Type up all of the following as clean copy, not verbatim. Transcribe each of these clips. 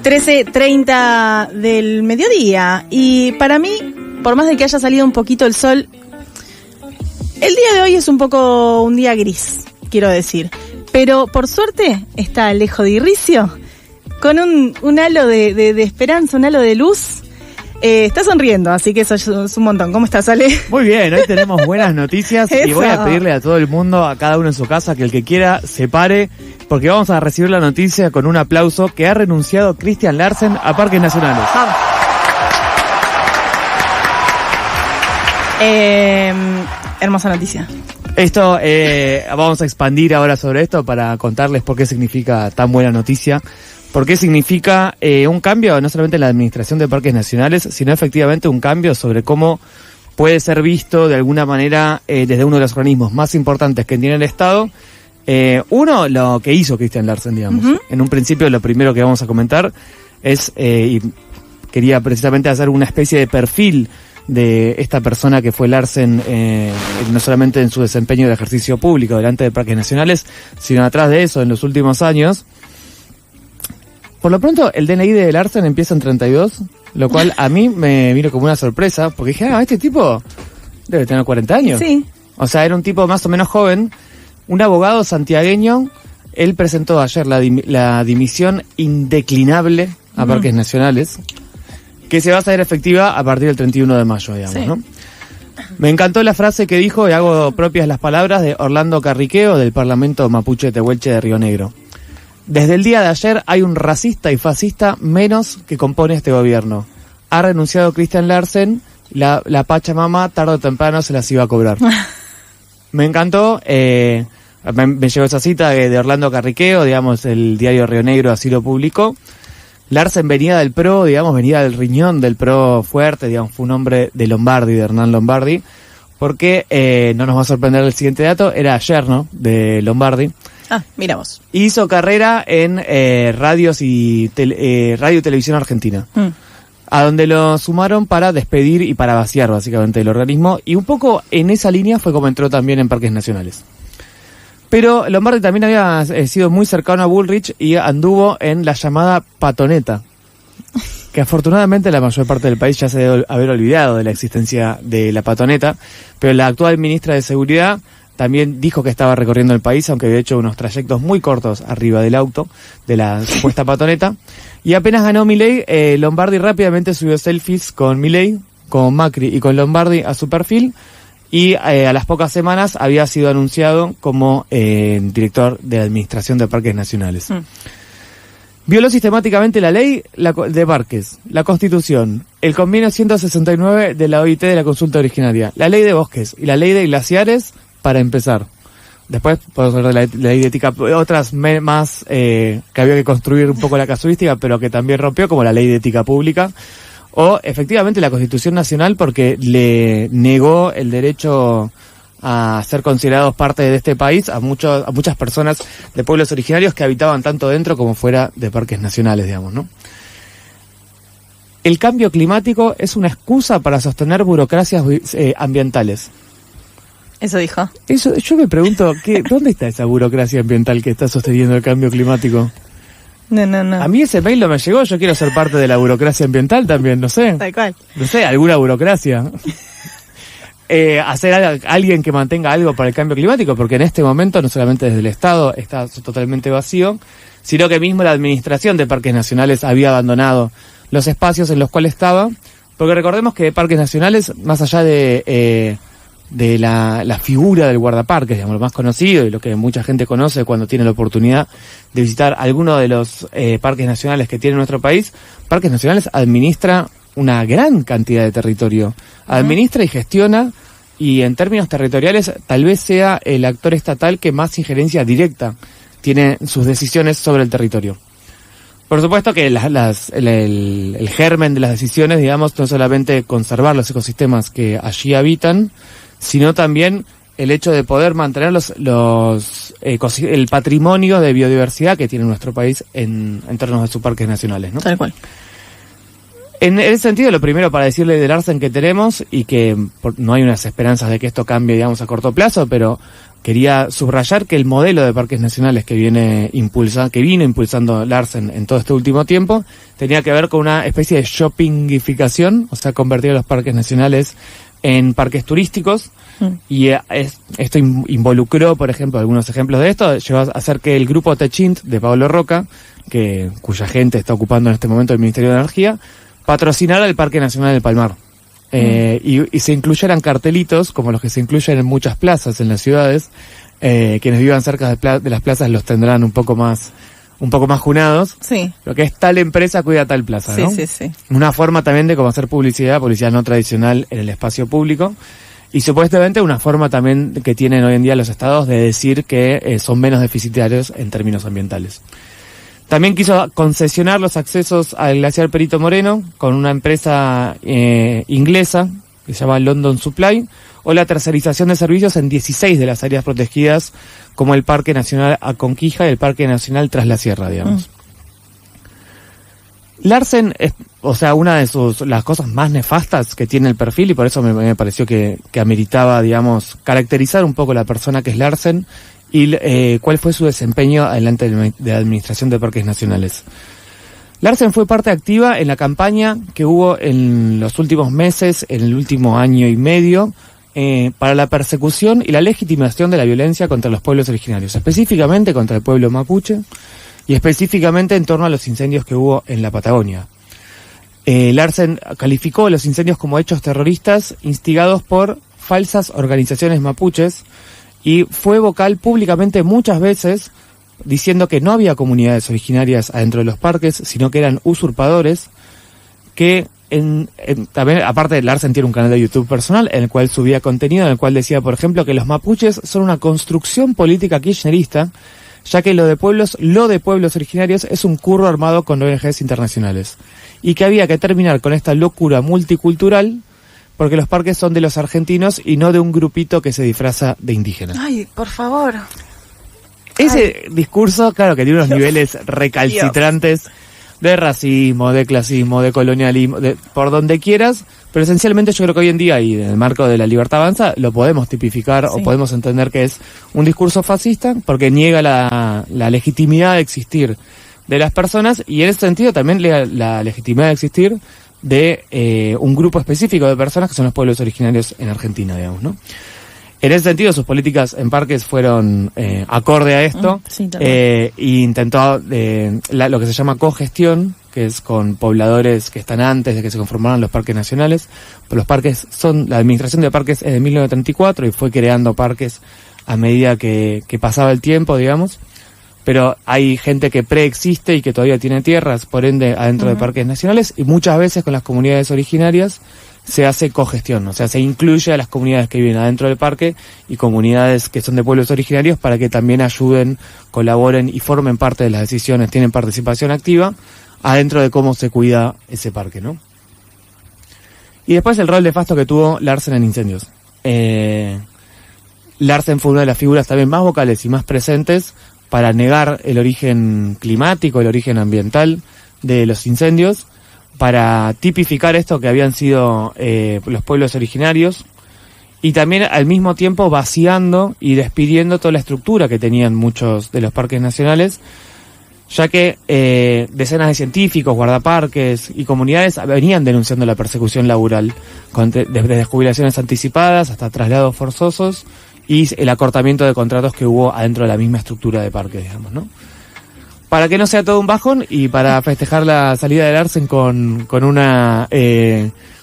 13:30 del mediodía. Y para mí, por más de que haya salido un poquito el sol, el día de hoy es un poco un día gris, quiero decir. Pero por suerte está Alejo Di Riccio con un halo de esperanza, un halo de luz. Está sonriendo, así que eso es un montón. ¿Cómo estás, Ale? Muy bien, hoy tenemos buenas noticias y voy a pedirle a todo el mundo, a cada uno en su casa, que el que quiera se pare, porque vamos a recibir la noticia con un aplauso que ha renunciado Christian Larsen a Parques Nacionales. Vamos. Hermosa noticia. Esto, vamos a expandir ahora sobre esto para contarles por qué significa tan buena noticia. ¿Por qué significa un cambio no solamente en la administración de parques nacionales, sino efectivamente un cambio sobre cómo puede ser visto de alguna manera desde uno de los organismos más importantes que tiene el Estado? Uno, lo que hizo Christian Larsen, digamos. Uh-huh. En un principio, lo primero que vamos a comentar es, y quería precisamente hacer una especie de perfil de esta persona que fue Larsen, no solamente en su desempeño de ejercicio público delante de parques nacionales, sino atrás de eso en los últimos años. Por lo pronto, el DNI de Larsen empieza en 32, lo cual a mí me vino como una sorpresa, porque dije, este tipo debe tener 40 años. Sí. O sea, era un tipo más o menos joven, un abogado santiagueño. Él presentó ayer la dimisión indeclinable a Parques Nacionales, que se va a hacer efectiva a partir del 31 de mayo, digamos, sí. ¿No? Me encantó la frase que dijo, y hago propias las palabras de Orlando Carriqueo, del Parlamento Mapuche Tehuelche de Río Negro. Desde el día de ayer hay un racista y fascista menos que compone este gobierno. Ha renunciado Christian Larsen, la Pachamama tarde o temprano se las iba a cobrar. Me encantó, me llegó esa cita de Orlando Carriqueo, digamos, el diario Río Negro así lo publicó. Larsen venía del PRO, digamos, venía del riñón del PRO fuerte, digamos, fue un hombre de Lombardi, de Hernán Lombardi, porque, no nos va a sorprender el siguiente dato, era yerno de Lombardi. Mira vos. Hizo carrera en Radio y Televisión Argentina, a donde lo sumaron para despedir y para vaciar básicamente el organismo, y un poco en esa línea fue como entró también en Parques Nacionales. Pero Lombardi también había sido muy cercano a Bullrich y anduvo en la llamada patoneta, que afortunadamente la mayor parte del país ya se debe haber olvidado de la existencia de la patoneta, pero la actual ministra de Seguridad también dijo que estaba recorriendo el país, aunque había hecho unos trayectos muy cortos arriba del auto, de la supuesta patoneta. Y apenas ganó Milei, Lombardi rápidamente subió selfies con Milei, con Macri y con Lombardi a su perfil, y a las pocas semanas había sido anunciado como director de la Administración de Parques Nacionales. Violó sistemáticamente la ley de parques, la Constitución, el convenio 169 de la OIT de la consulta originaria, la ley de bosques y la ley de glaciares, para empezar. Después podemos hablar de la ley de ética, otras más que había que construir un poco la casuística, pero que también rompió, como la ley de ética pública, o efectivamente la Constitución Nacional, porque le negó el derecho a ser considerados parte de este país a muchas personas de pueblos originarios que habitaban tanto dentro como fuera de parques nacionales, digamos, ¿no? El cambio climático es una excusa para sostener burocracias ambientales. Eso dijo. Eso, yo me pregunto, ¿dónde está esa burocracia ambiental que está sosteniendo el cambio climático? No. A mí ese mail no me llegó, yo quiero ser parte de la burocracia ambiental también, no sé. Tal cual. No sé, alguna burocracia. Hacer alguien que mantenga algo para el cambio climático, porque en este momento no solamente desde el Estado está totalmente vacío, sino que mismo la Administración de Parques Nacionales había abandonado los espacios en los cuales estaba, porque recordemos que Parques Nacionales, más allá de la figura del guardaparques, digamos, lo más conocido y lo que mucha gente conoce cuando tiene la oportunidad de visitar alguno de los parques nacionales que tiene nuestro país, Parques Nacionales administra una gran cantidad de territorio, administra y gestiona, y en términos territoriales tal vez sea el actor estatal que más injerencia directa tiene sus decisiones sobre el territorio. Por supuesto que el germen de las decisiones, digamos, no solamente conservar los ecosistemas que allí habitan, sino también el hecho de poder mantener el patrimonio de biodiversidad que tiene nuestro país en términos de sus parques nacionales, ¿no? Tal cual. En ese sentido, lo primero para decirle de Larsen que tenemos, y que no hay unas esperanzas de que esto cambie, digamos, a corto plazo, pero quería subrayar que el modelo de parques nacionales que vino impulsando Larsen en todo este último tiempo tenía que ver con una especie de shoppingificación, o sea, convertir a los parques nacionales en parques turísticos. Y esto involucró, por ejemplo, algunos ejemplos de esto, llevó a hacer que el grupo Techint de Pablo Roca, cuya gente está ocupando en este momento el Ministerio de Energía, patrocinara el Parque Nacional del Palmar. Y se incluyeran cartelitos, como los que se incluyen en muchas plazas en las ciudades. Quienes vivan cerca de las plazas los tendrán un poco más junados. Sí. Lo que es tal empresa cuida tal plaza, ¿no? Sí. Una forma también de cómo hacer publicidad no tradicional en el espacio público. Y supuestamente una forma también que tienen hoy en día los estados de decir que son menos deficitarios en términos ambientales. También quiso concesionar los accesos al glaciar Perito Moreno con una empresa inglesa que se llama London Supply, o la tercerización de servicios en 16 de las áreas protegidas, como el Parque Nacional Aconquija y el Parque Nacional Tras la Sierra, digamos. Larsen es, una de las cosas más nefastas que tiene el perfil, y por eso me pareció que ameritaba, digamos, caracterizar un poco la persona que es Larsen y cuál fue su desempeño delante de la Administración de Parques Nacionales. Larsen fue parte activa en la campaña que hubo en los últimos meses, en el último año y medio, para la persecución y la legitimación de la violencia contra los pueblos originarios, específicamente contra el pueblo mapuche, y específicamente en torno a los incendios que hubo en la Patagonia. Larsen calificó los incendios como hechos terroristas instigados por falsas organizaciones mapuches y fue vocal públicamente muchas veces diciendo que no había comunidades originarias adentro de los parques, sino que eran usurpadores, que también, aparte, Larsen tiene un canal de YouTube personal en el cual subía contenido, en el cual decía, por ejemplo, que los mapuches son una construcción política kirchnerista, ya que lo de pueblos originarios es un curro armado con ONGs internacionales, y que había que terminar con esta locura multicultural porque los parques son de los argentinos y no de un grupito que se disfraza de indígena. Ay, por favor. Ese discurso, claro, que tiene unos niveles recalcitrantes de racismo, de clasismo, de colonialismo, por donde quieras, pero esencialmente yo creo que hoy en día, y en el marco de la libertad avanza, lo podemos tipificar o podemos entender que es un discurso fascista porque niega la legitimidad de existir de las personas, y en ese sentido también la legitimidad de existir de un grupo específico de personas que son los pueblos originarios en Argentina, digamos, ¿no? En ese sentido, sus políticas en parques fueron acorde a esto, y intentó lo que se llama cogestión, que es con pobladores que están antes de que se conformaran los parques nacionales. Los parques la administración de parques es de 1934 y fue creando parques a medida que pasaba el tiempo, digamos. Pero hay gente que preexiste y que todavía tiene tierras, por ende, adentro de parques nacionales, y muchas veces con las comunidades originarias se hace cogestión, o sea, se incluye a las comunidades que viven adentro del parque y comunidades que son de pueblos originarios para que también ayuden, colaboren y formen parte de las decisiones, tienen participación activa adentro de cómo se cuida ese parque, ¿no? Y después el rol nefasto que tuvo Larsen en incendios. Larsen fue una de las figuras también más vocales y más presentes para negar el origen climático, el origen ambiental de los incendios, para tipificar esto que habían sido los pueblos originarios, y también al mismo tiempo vaciando y despidiendo toda la estructura que tenían muchos de los parques nacionales, ya que decenas de científicos, guardaparques y comunidades venían denunciando la persecución laboral, desde jubilaciones anticipadas hasta traslados forzosos y el acortamiento de contratos que hubo adentro de la misma estructura de parques, digamos, ¿no? Para que no sea todo un bajón y para festejar la salida de Larsen con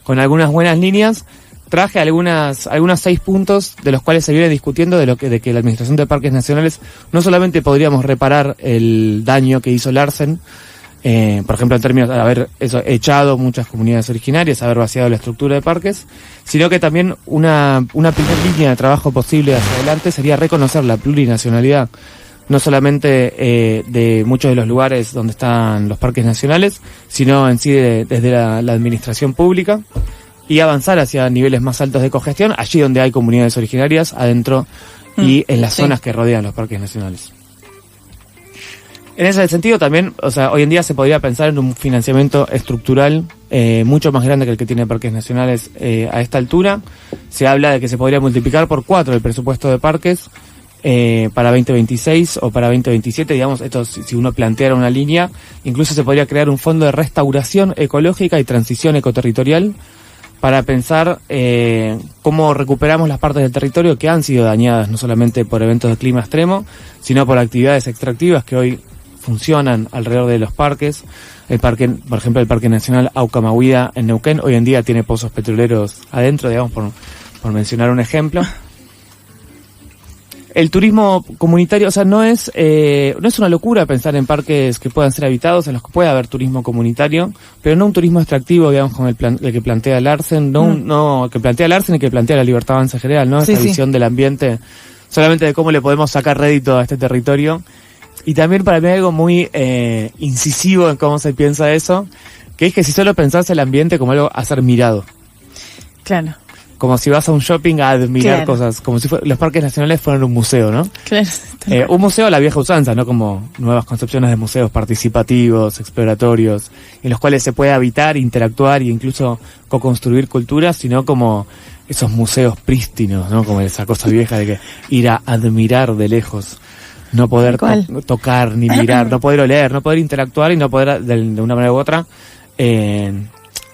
algunas buenas líneas, traje algunos 6 puntos de los cuales se viene discutiendo de que la Administración de Parques Nacionales no solamente podríamos reparar el daño que hizo Larsen, por ejemplo en términos de haber echado muchas comunidades originarias, haber vaciado la estructura de parques, sino que también una primera línea de trabajo posible hacia adelante sería reconocer la plurinacionalidad, no solamente de muchos de los lugares donde están los parques nacionales, sino en sí desde la administración pública, y avanzar hacia niveles más altos de cogestión, allí donde hay comunidades originarias, adentro y en las zonas que rodean los parques nacionales. En ese sentido también, hoy en día se podría pensar en un financiamiento estructural mucho más grande que el que tiene Parques Nacionales a esta altura. Se habla de que se podría multiplicar por 4 el presupuesto de parques, para 2026 o para 2027, digamos, esto si uno planteara una línea, incluso se podría crear un fondo de restauración ecológica y transición ecoterritorial para pensar cómo recuperamos las partes del territorio que han sido dañadas no solamente por eventos de clima extremo, sino por actividades extractivas que hoy funcionan alrededor de los parques. El parque, por ejemplo, el Parque Nacional Aucamahuida en Neuquén hoy en día tiene pozos petroleros adentro, digamos, por mencionar un ejemplo. El turismo comunitario, o sea, no es una locura pensar en parques que puedan ser habitados, en los que pueda haber turismo comunitario, pero no un turismo extractivo, digamos, con el que plantea Larsen, no el que plantea Larsen y que plantea la Libertad Avanza en general, ¿no? Esta visión del ambiente, solamente de cómo le podemos sacar rédito a este territorio. Y también para mí hay algo muy incisivo en cómo se piensa eso, que es que si solo pensás el ambiente como algo a ser mirado. Claro. Como si vas a un shopping a admirar cosas, como si los parques nacionales fueran un museo, ¿no? Claro. Un museo a la vieja usanza, no como nuevas concepciones de museos participativos, exploratorios, en los cuales se puede habitar, interactuar e incluso co-construir culturas, sino como esos museos prístinos, ¿no? Como esa cosa vieja de que ir a admirar de lejos, no poder tocar ni mirar, no poder oler, no poder interactuar y no poder de una manera u otra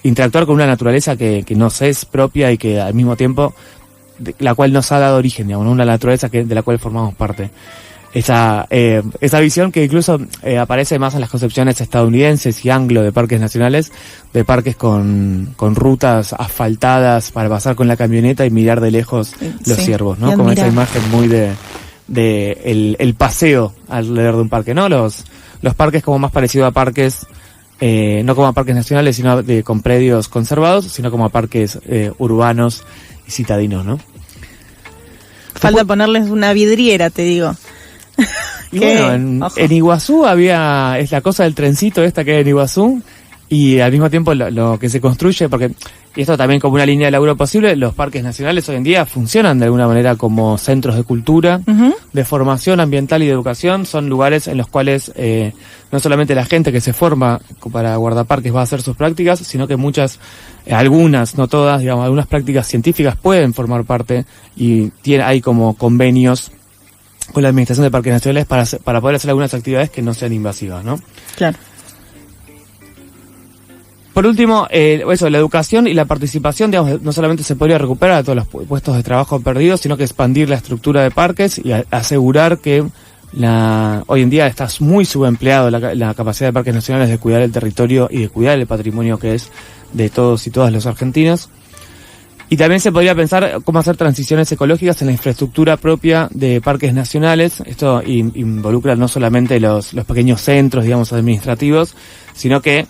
interactuar con una naturaleza que nos es propia y que al mismo tiempo la cual nos ha dado origen, digamos, ¿no? Una naturaleza de la cual formamos parte. Esa visión que incluso aparece más en las concepciones estadounidenses y anglo de parques nacionales, de parques con rutas asfaltadas para pasar con la camioneta y mirar de lejos los ciervos, ¿no? Como esa imagen muy de el paseo alrededor de un parque, ¿no? Los parques como más parecido a parques no como a parques nacionales, sino con predios conservados, sino como a parques urbanos y citadinos, ¿no? Falta ponerles una vidriera, te digo. Y bueno, en Iguazú es la cosa del trencito esta que hay en Iguazú, y al mismo tiempo lo que se construye, porque, y esto también como una línea de laburo posible, los parques nacionales hoy en día funcionan de alguna manera como centros de cultura, de formación ambiental y de educación. Son lugares en los cuales no solamente la gente que se forma para guardaparques va a hacer sus prácticas, sino que algunas, no todas, digamos, algunas prácticas científicas pueden formar parte, y hay como convenios con la Administración de Parques Nacionales para poder hacer algunas actividades que no sean invasivas, ¿no? Claro. Por último, la educación y la participación, digamos, no solamente se podría recuperar a todos los puestos de trabajo perdidos, sino que expandir la estructura de parques y asegurar que hoy en día está muy subempleado la capacidad de parques nacionales de cuidar el territorio y de cuidar el patrimonio que es de todos y todas los argentinos. Y también se podría pensar cómo hacer transiciones ecológicas en la infraestructura propia de parques nacionales. Esto involucra no solamente los pequeños centros, digamos, administrativos, sino que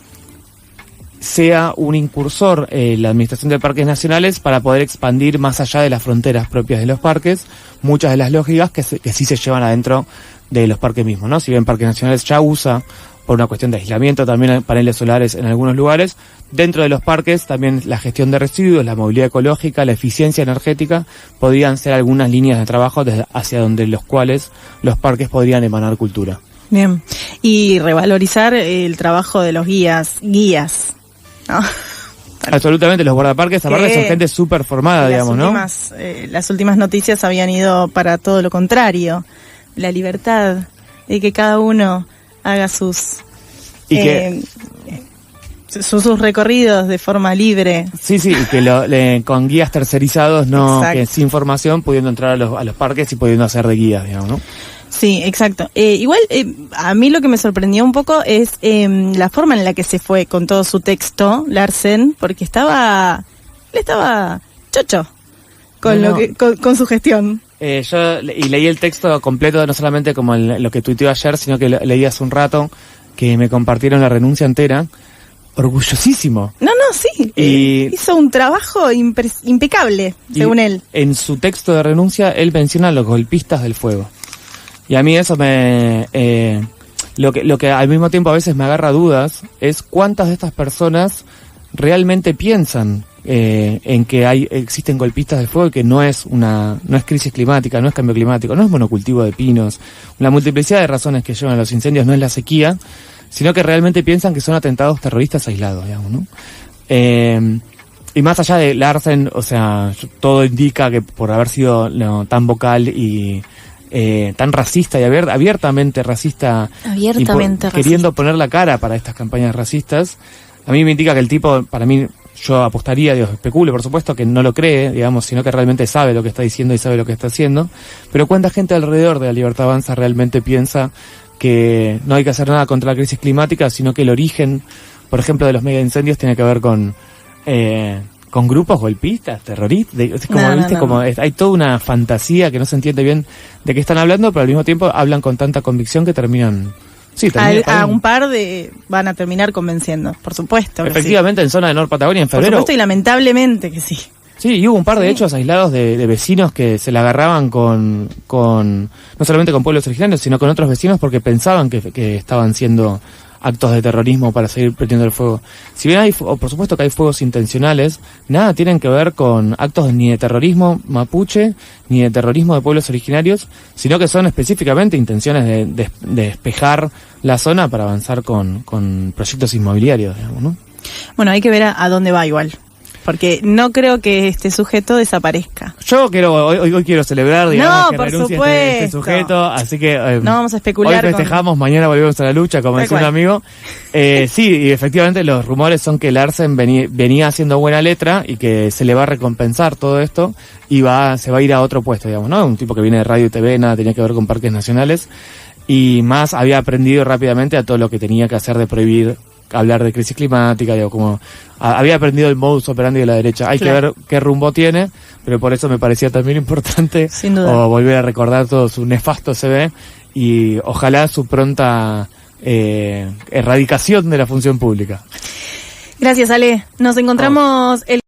sea un incursor la Administración de Parques Nacionales para poder expandir más allá de las fronteras propias de los parques muchas de las lógicas que sí se llevan adentro de los parques mismos, ¿no? Si bien Parques Nacionales ya usa, por una cuestión de aislamiento, también paneles solares en algunos lugares, dentro de los parques también la gestión de residuos, la movilidad ecológica, la eficiencia energética podrían ser algunas líneas de trabajo hacia donde los cuales los parques podrían emanar cultura. Bien, y revalorizar el trabajo de los guías, ¿no? Absolutamente, los guardaparques aparte son gente súper formada, digamos, ¿no? Las últimas noticias habían ido para todo lo contrario, la libertad de que cada uno haga sus recorridos de forma libre. Sí, y que con guías tercerizados, que sin formación, pudiendo entrar a los parques y pudiendo hacer de guías, digamos, ¿no? Sí, exacto. Igual, a mí lo que me sorprendió un poco es la forma en la que se fue con todo su texto, Larsen, porque él estaba chocho con su gestión. Yo leí el texto completo, no solamente como lo que tuiteó ayer, sino que leí hace un rato, que me compartieron la renuncia entera. Orgullosísimo. No, sí. Hizo un trabajo impecable, según él. En su texto de renuncia, él menciona a los golpistas del fuego. Y a mí eso lo que al mismo tiempo a veces me agarra dudas es cuántas de estas personas realmente piensan en que existen golpistas del fuego y que no es crisis climática, no es cambio climático, no es monocultivo de pinos. La multiplicidad de razones que llevan a los incendios no es la sequía, sino que realmente piensan que son atentados terroristas aislados, digamos, ¿no? Y más allá de Larsen, o sea, todo indica que por haber sido tan vocal y tan racista y abiertamente racista, queriendo poner la cara para estas campañas racistas, a mí me indica que el tipo, para mí, yo apostaría, especulo por supuesto, que no lo cree, digamos, sino que realmente sabe lo que está diciendo y sabe lo que está haciendo, pero cuánta gente alrededor de La Libertad Avanza realmente piensa que no hay que hacer nada contra la crisis climática, sino que el origen, por ejemplo, de los mega incendios tiene que ver con grupos golpistas, terroristas, hay toda una fantasía que no se entiende bien de qué están hablando, pero al mismo tiempo hablan con tanta convicción que terminan... Sí, a un par van a terminar convenciendo, por supuesto. Efectivamente, en zona de Norte Patagonia, en febrero. Por supuesto, y lamentablemente que sí. Sí, y hubo un par de hechos aislados de vecinos que se la agarraban con no solamente con pueblos originarios, sino con otros vecinos porque pensaban que estaban siendo actos de terrorismo para seguir prendiendo el fuego. Si bien por supuesto que hay fuegos intencionales, nada tienen que ver con actos ni de terrorismo mapuche, ni de terrorismo de pueblos originarios, sino que son específicamente intenciones de despejar la zona para avanzar con proyectos inmobiliarios, digamos, ¿no? Bueno, hay que ver a dónde va igual. Porque no creo que este sujeto desaparezca. Yo hoy quiero celebrar, digamos, que por renuncie supuesto. este sujeto, así que no vamos a especular. Hoy festejamos, mañana volvemos a la lucha, como decía un amigo. Sí, y efectivamente los rumores son que Larsen venía haciendo buena letra y que se le va a recompensar todo esto y se va a ir a otro puesto, digamos, ¿no? Un tipo que viene de radio y TV, nada tenía que ver con parques nacionales y más había aprendido rápidamente a todo lo que tenía que hacer de prohibir hablar de crisis climática, digo, como había aprendido el modus operandi de la derecha. Hay que ver qué rumbo tiene, pero por eso me parecía también importante volver a recordar todo su nefasto CV y ojalá su pronta erradicación de la función pública. Gracias, Ale. Nos encontramos el